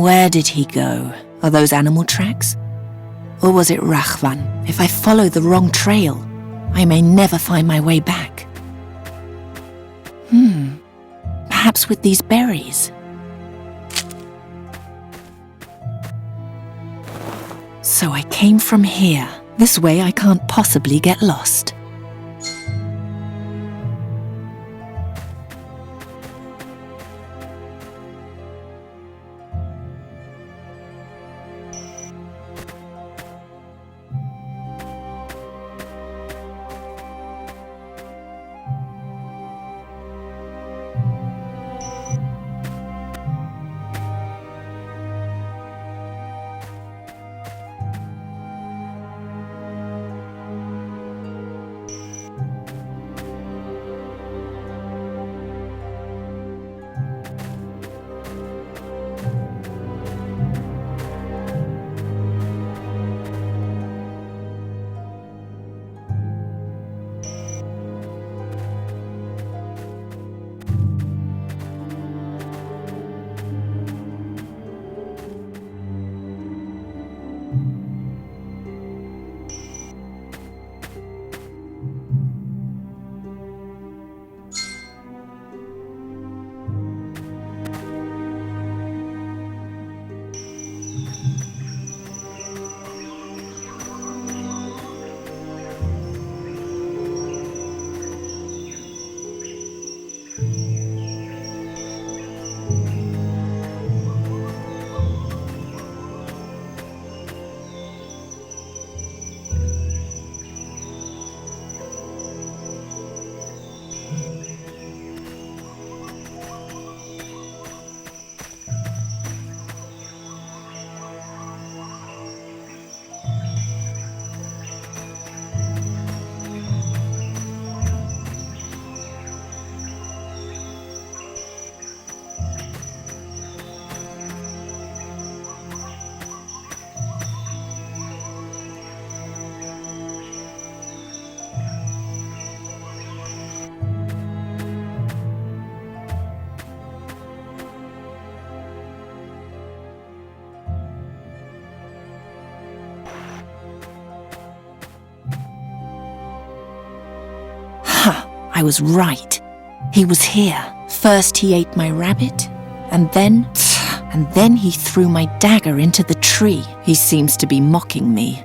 Where did he go? Are those animal tracks? Or was it Rahvan? If I follow the wrong trail, I may never find my way back. Perhaps with these berries. So I came from here. This way I can't possibly get lost. I was right. He was here. First he ate my rabbit, and then he threw my dagger into the tree. He seems to be mocking me.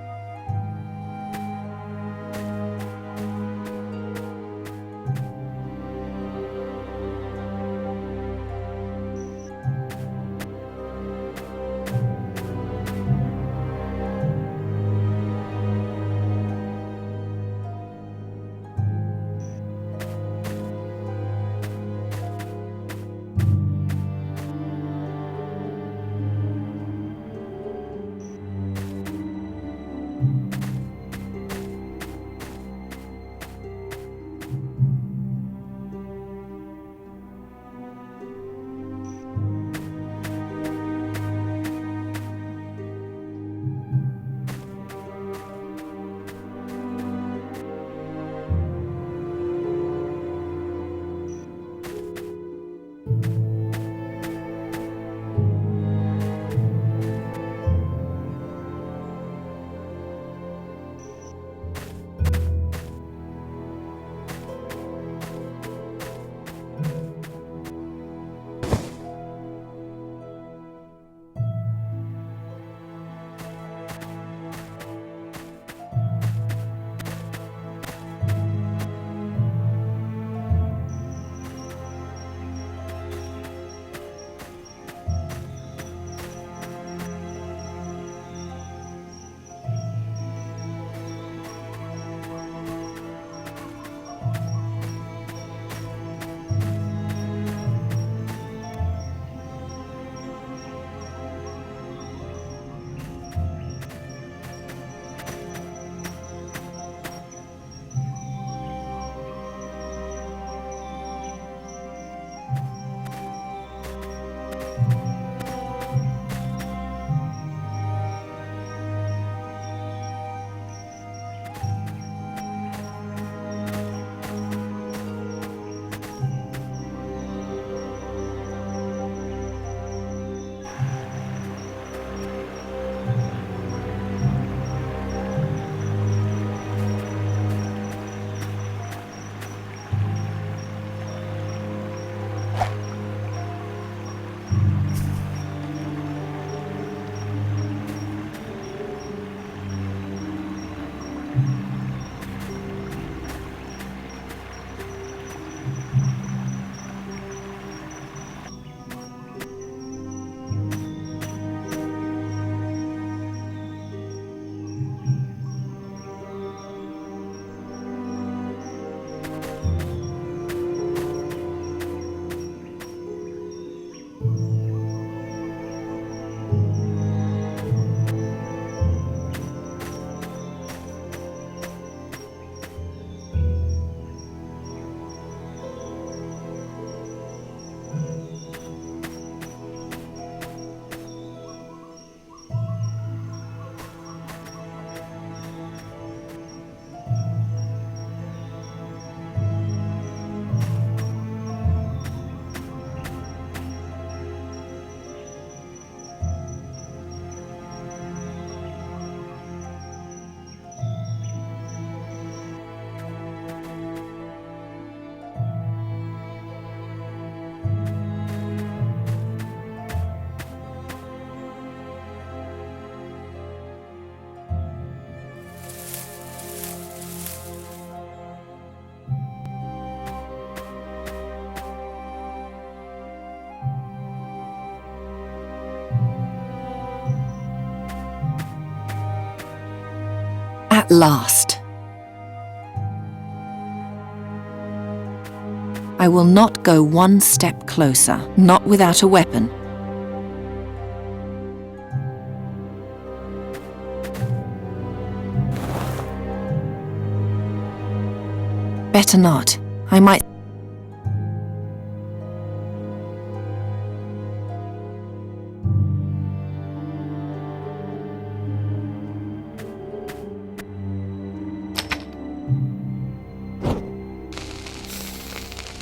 At last. I will not go one step closer, not without a weapon. Better not. I might...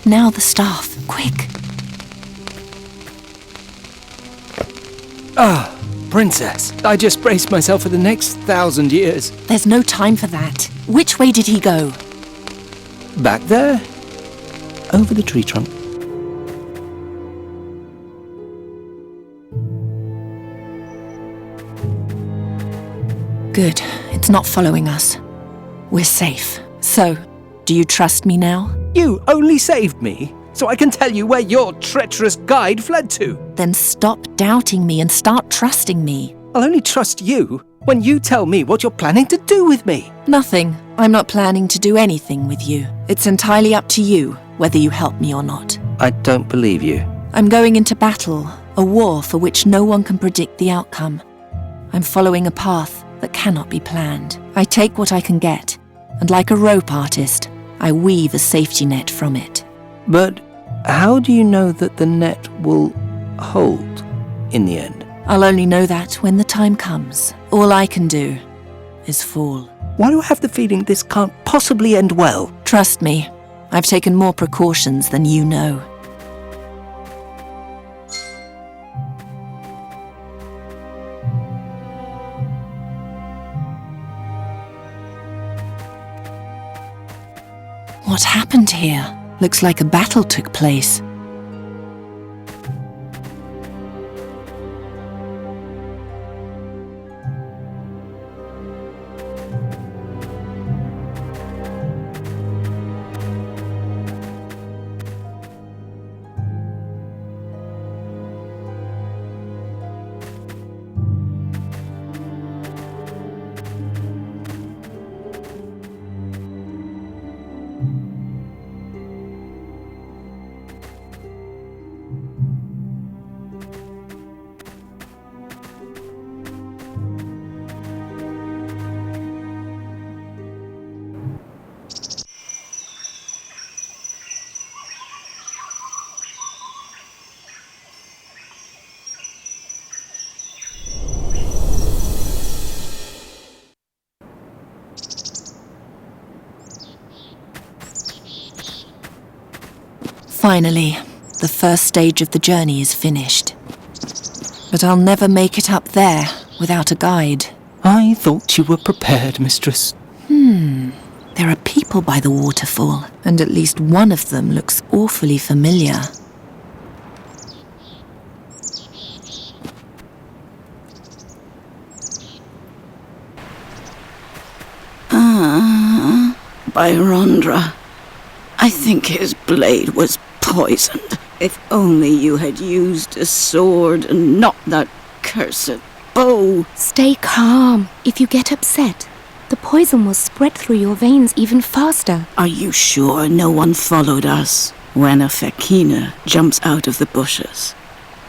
Now the staff, quick. Ah, Princess. I just braced myself for the next 1,000 years. There's no time for that. Which way did he go? Back there? Over the tree trunk. Good. It's not following us. We're safe. So, do you trust me now? You only saved me, so I can tell you where your treacherous guide fled to. Then stop doubting me and start trusting me. I'll only trust you when you tell me what you're planning to do with me. Nothing. I'm not planning to do anything with you. It's entirely up to you whether you help me or not. I don't believe you. I'm going into battle, a war for which no one can predict the outcome. I'm following a path that cannot be planned. I take what I can get, and like a rope artist, I weave a safety net from it. But how do you know that the net will hold in the end? I'll only know that when the time comes. All I can do is fall. Why do I have the feeling this can't possibly end well? Trust me, I've taken more precautions than you know. What happened here? Looks like a battle took place. Finally, the first stage of the journey is finished. But I'll never make it up there without a guide. I thought you were prepared, mistress. There are people by the waterfall, and at least one of them looks awfully familiar. Byrondra. I think his blade was poisoned. If only you had used a sword and not that cursed bow. Stay calm. If you get upset, the poison will spread through your veins even faster. Are you sure no one followed us? When a fekina jumps out of the bushes,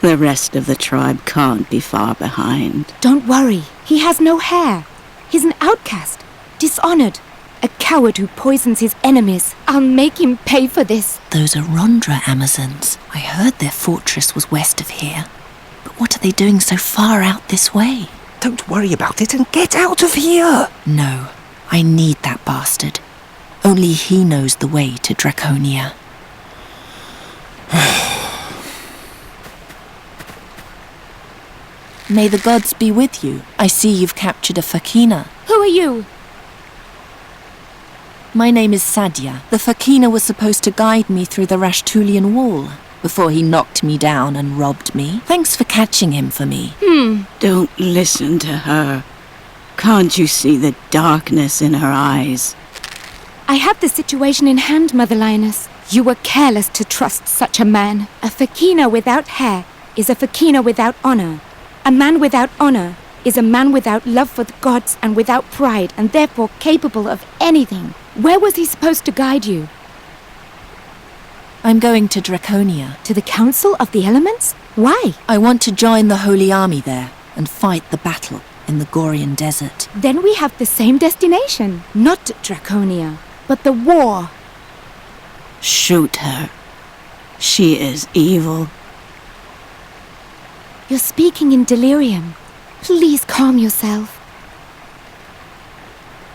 the rest of the tribe can't be far behind. Don't worry. He has no hair. He's an outcast, dishonored, a coward who poisons his enemies. I'll make him pay for this. Those are Rondra Amazons. I heard their fortress was west of here. But what are they doing so far out this way? Don't worry about it and get out of here! No, I need that bastard. Only he knows the way to Draconia. May the gods be with you. I see you've captured a fekina. Who are you? My name is Sadia. The fekina was supposed to guide me through the Rashtulian wall before he knocked me down and robbed me. Thanks for catching him for me. Don't listen to her. Can't you see the darkness in her eyes? I have the situation in hand, Mother Lioness. You were careless to trust such a man. A fekina without hair is a fekina without honor. A man without honor is a man without love for the gods and without pride and therefore capable of anything. Where was he supposed to guide you? I'm going to Draconia. To the Council of the Elements? Why? I want to join the Holy Army there and fight the battle in the Gorian desert. Then we have the same destination. Not Draconia, but the war. Shoot her. She is evil. You're speaking in delirium. Please calm yourself.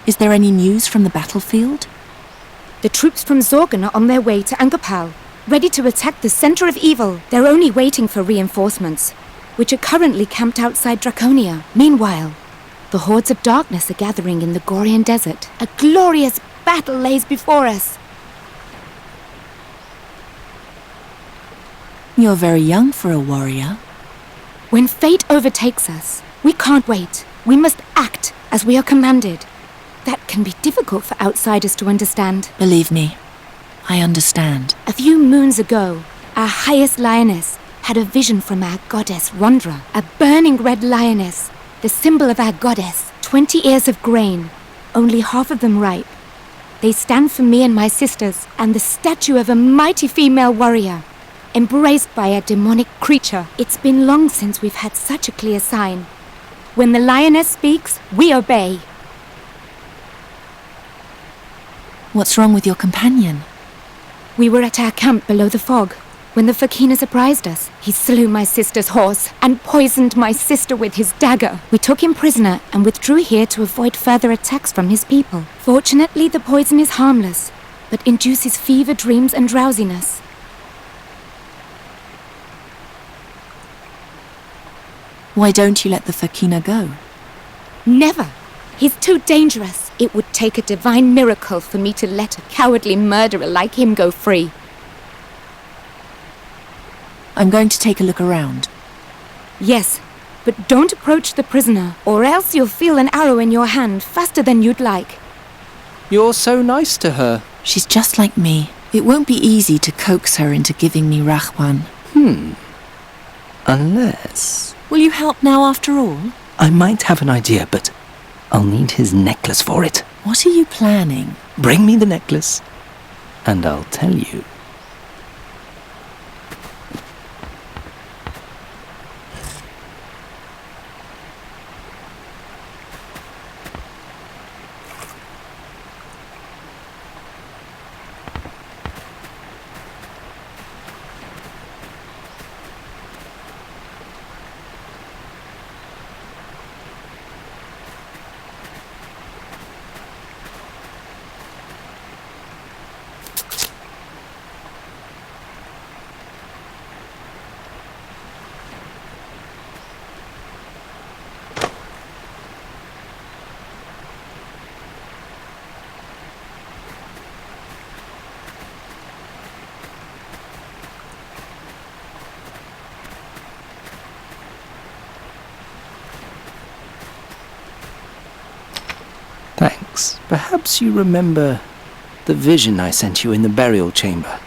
Is there any news from the battlefield? The troops from Zorgan are on their way to Angopal, ready to attack the center of evil. They're only waiting for reinforcements, which are currently camped outside Draconia. Meanwhile, the hordes of darkness are gathering in the Gorian desert. A glorious battle lays before us. You're very young for a warrior. When fate overtakes us, we can't wait. We must act as we are commanded. That can be difficult for outsiders to understand. Believe me, I understand. A few moons ago, our highest lioness had a vision from our goddess Rondra, a burning red lioness, the symbol of our goddess. 20 ears of grain, only half of them ripe. They stand for me and my sisters, and the statue of a mighty female warrior, embraced by a demonic creature. It's been long since we've had such a clear sign. When the lioness speaks, we obey. What's wrong with your companion? We were at our camp below the fog when the Fakina surprised us. He slew my sister's horse and poisoned my sister with his dagger. We took him prisoner and withdrew here to avoid further attacks from his people. Fortunately, the poison is harmless, but induces fever, dreams, and drowsiness. Why don't you let the Fakina go? Never! He's too dangerous. It would take a divine miracle for me to let a cowardly murderer like him go free. I'm going to take a look around. Yes, but don't approach the prisoner, or else you'll feel an arrow in your hand faster than you'd like. You're so nice to her. She's just like me. It won't be easy to coax her into giving me Rahwan. Unless... Will you help now after all? I might have an idea, but I'll need his necklace for it. What are you planning? Bring me the necklace, and I'll tell you. Thanks. Perhaps you remember the vision I sent you in the burial chamber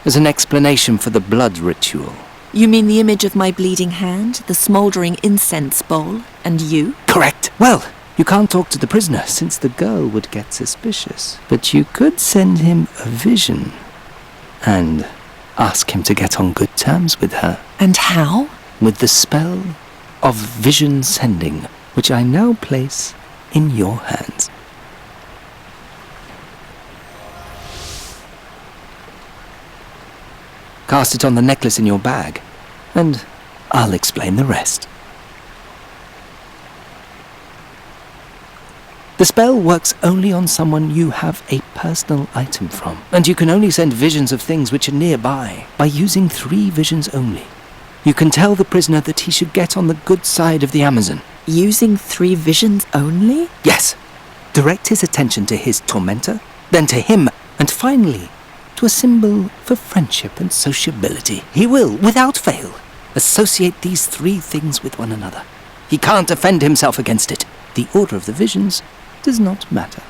as an explanation for the blood ritual. You mean the image of my bleeding hand, the smouldering incense bowl, and you? Correct. Well, you can't talk to the prisoner since the girl would get suspicious. But you could send him a vision and ask him to get on good terms with her. And how? With the spell of vision sending, which I now place in your hands. Cast it on the necklace in your bag, and I'll explain the rest. The spell works only on someone you have a personal item from, and you can only send visions of things which are nearby by using 3 visions only. You can tell the prisoner that he should get on the good side of the Amazon. Using 3 visions only? Yes. Direct his attention to his tormentor, then to him, and finally to a symbol for friendship and sociability. He will, without fail, associate these 3 things with one another. He can't defend himself against it. The order of the visions does not matter.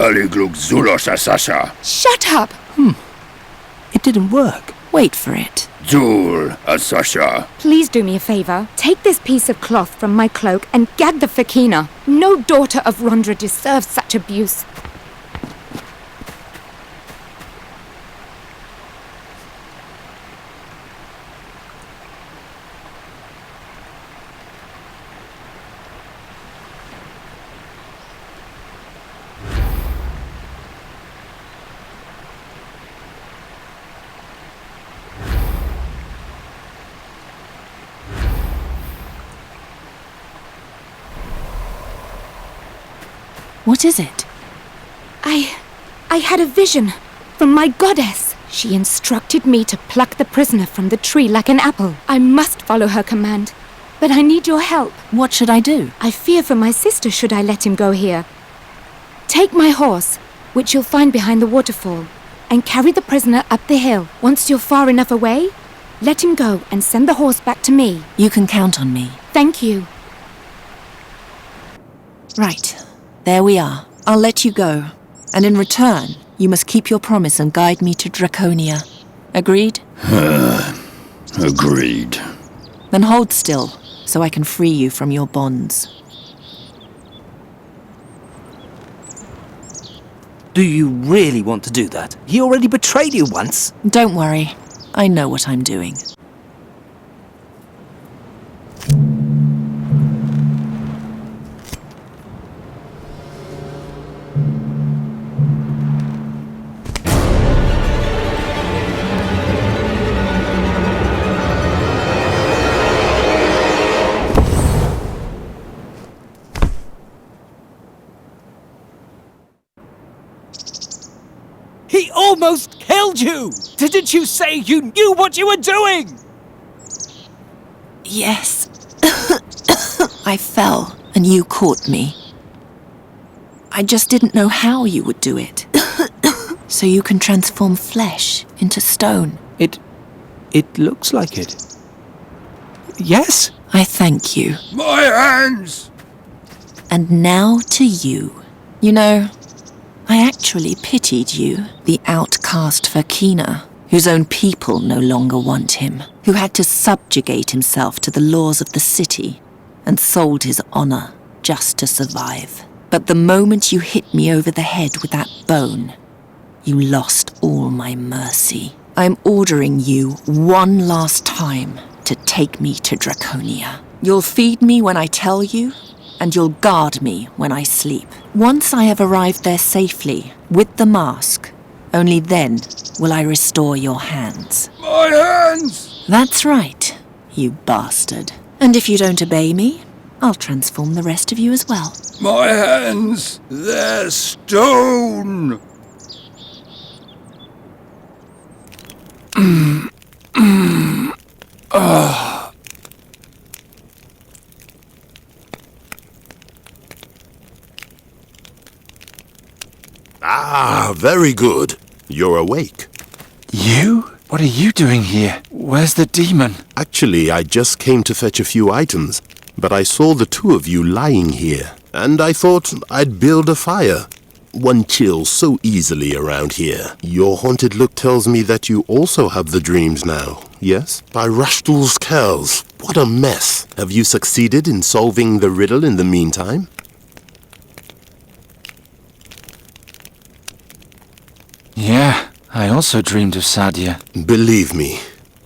Aligluk Zulosha Sasha. Shut up! It didn't work. Wait for it. Zul Sasha. Please do me a favor. Take this piece of cloth from my cloak and gag the Fakina. No daughter of Rondra deserves such abuse. What is it? I had a vision from my goddess. She instructed me to pluck the prisoner from the tree like an apple. I must follow her command, but I need your help. What should I do? I fear for my sister should I let him go here. Take my horse, which you'll find behind the waterfall, and carry the prisoner up the hill. Once you're far enough away, let him go and send the horse back to me. You can count on me. Thank you. Right. There we are. I'll let you go. And in return, you must keep your promise and guide me to Draconia. Agreed? Agreed. Then hold still, so I can free you from your bonds. Do you really want to do that? He already betrayed you once. Don't worry. I know what I'm doing. He almost killed you! Didn't you say you knew what you were doing? Yes. I fell, and you caught me. I just didn't know how you would do it. So you can transform flesh into stone. It looks like it. Yes? I thank you. My hands! And now to you. You know, I actually pitied you, the outcast Fakina, whose own people no longer want him, who had to subjugate himself to the laws of the city and sold his honor just to survive. But the moment you hit me over the head with that bone, you lost all my mercy. I'm ordering you one last time to take me to Draconia. You'll feed me when I tell you, and you'll guard me when I sleep. Once I have arrived there safely, with the mask, only then will I restore your hands. My hands! That's right, you bastard. And if you don't obey me, I'll transform the rest of you as well. My hands! They're stone! Ah, very good. You're awake. You? What are you doing here? Where's the demon? Actually, I just came to fetch a few items, but I saw the two of you lying here, and I thought I'd build a fire. One chills so easily around here. Your haunted look tells me that you also have the dreams now, yes? By Rashtul's Kells, what a mess. Have you succeeded in solving the riddle in the meantime? Yeah, I also dreamed of Sadia. Believe me,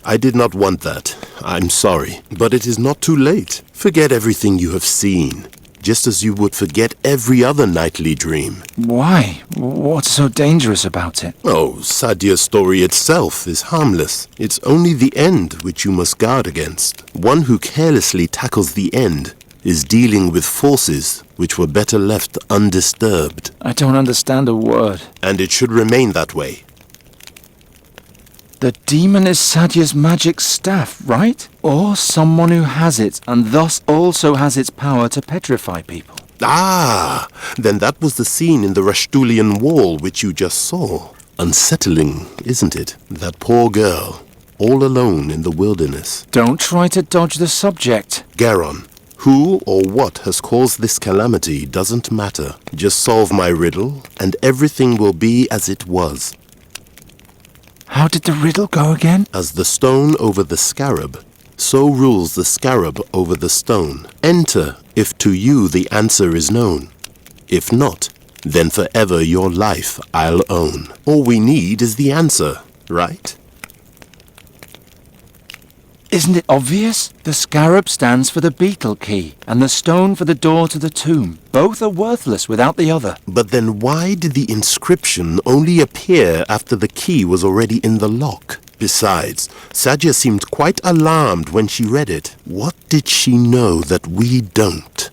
I did not want that. I'm sorry, but it is not too late. Forget everything you have seen, just as you would forget every other nightly dream. Why? What's so dangerous about it? Oh, Sadia's story itself is harmless. It's only the end which you must guard against. One who carelessly tackles the end is dealing with forces which were better left undisturbed. I don't understand a word. And it should remain that way. The demon is Sadia's magic staff, right? Or someone who has it, and thus also has its power to petrify people. Ah, then that was the scene in the Rashtulian wall which you just saw. Unsettling, isn't it? That poor girl, all alone in the wilderness. Don't try to dodge the subject. Geron, Who or what has caused this calamity doesn't matter. Just solve my riddle, and everything will be as it was. How did the riddle go again? As the stone over the scarab, so rules the scarab over the stone. Enter if to you the answer is known. If not, then forever your life I'll own. All we need is the answer, right? Isn't it obvious? The scarab stands for the beetle key, and the stone for the door to the tomb. Both are worthless without the other. But then why did the inscription only appear after the key was already in the lock? Besides, Sadia seemed quite alarmed when she read it. What did she know that we don't?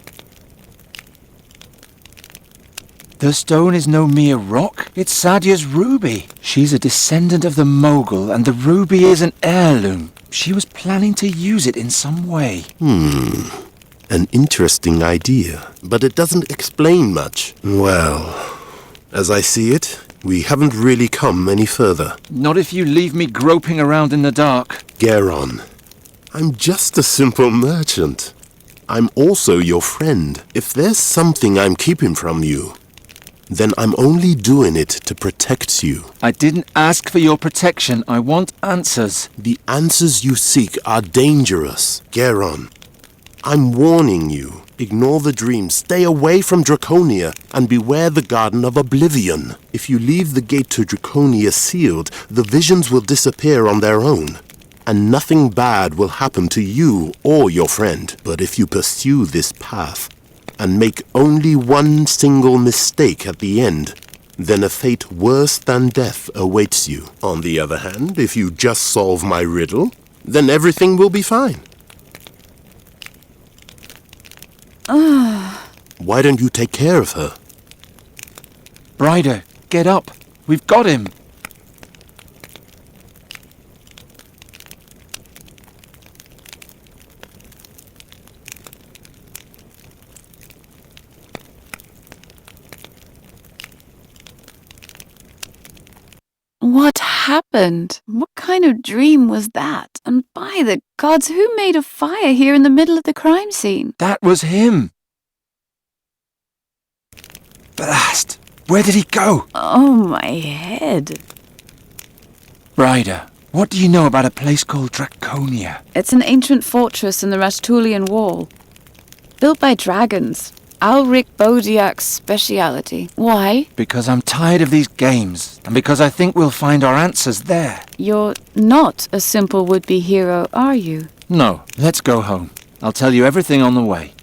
The stone is no mere rock. It's Sadia's ruby. She's a descendant of the Mogul, and the ruby is an heirloom. She was planning to use it in some way. An interesting idea, but it doesn't explain much. Well, as I see it, we haven't really come any further. Not if you leave me groping around in the dark. Geron, I'm just a simple merchant. I'm also your friend. If there's something I'm keeping from you, then I'm only doing it to protect you. I didn't ask for your protection. I want answers. The answers you seek are dangerous, Geron. I'm warning you. Ignore the dream, stay away from Draconia, and beware the Garden of Oblivion. If you leave the gate to Draconia sealed, the visions will disappear on their own, and nothing bad will happen to you or your friend. But if you pursue this path, and make only one single mistake at the end, then a fate worse than death awaits you. On the other hand, if you just solve my riddle, then everything will be fine. Why don't you take care of her? Brider, get up. We've got him. What happened? What kind of dream was that? And by the gods, who made a fire here in the middle of the crime scene? That was him. Blast! Where did he go? Oh, my head. Brider, what do you know about a place called Draconia? It's an ancient fortress in the Rastulian Wall. Built by dragons. Alric Bodiak's speciality. Why? Because I'm tired of these games, and because I think we'll find our answers there. You're not a simple would-be hero, are you? No, let's go home. I'll tell you everything on the way.